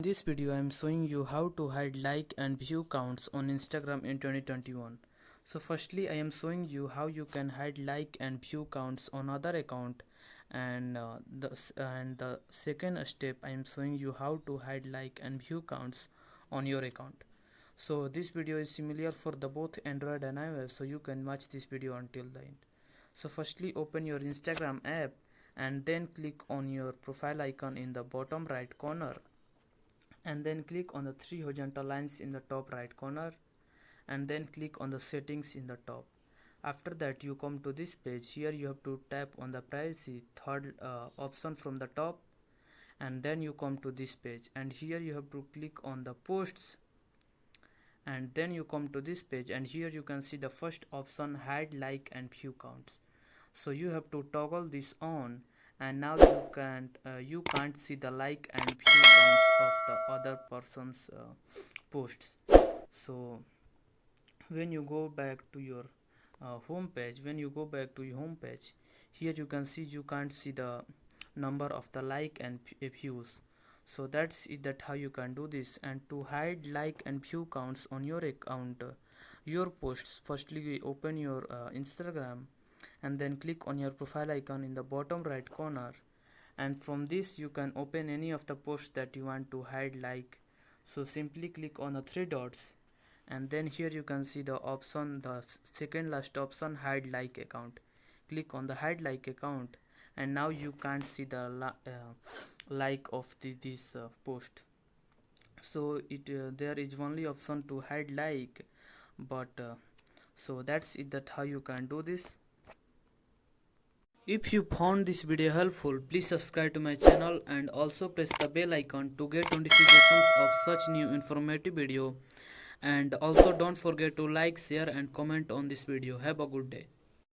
This video I am showing you how to hide like and view counts on Instagram in 2021. So firstly I am showing you how you can hide like and view counts on other account, and the second step I am showing you how to hide like and view counts on your account. So this video is similar for the both Android and iOS, so you can watch this video until the end. So firstly open your Instagram app and then click on your profile icon in the bottom right corner, and then click on the three horizontal lines in the top right corner, and then click on the settings in the top. After that you come to this page. Here you have to tap on the privacy third option from the top, and then you come to this page, and here you have to click on the posts, and then you come to this page, and here you can see the first option, hide like and view counts. So you have to toggle this on, and now you can't see the like and view counts of the other person's posts. So when you go back to your home page, here you can see you can't see the number of the like and views. So that's it, that how you can do this. And to hide like and view counts on your account, your posts, firstly we open your Instagram, and then click on your profile icon in the bottom right corner, and from this you can open any of the posts that you want to hide like. So simply click on the three dots, and then here you can see the option, the second last option, hide like account. Click on the hide like account, and now you can't see the like of this post. So there is only option to hide like, but so that's it, that how you can do this. If you found this video helpful, please subscribe to my channel and also press the bell icon to get notifications of such new informative video. And also don't forget to like, share and comment on this video. Have a good day.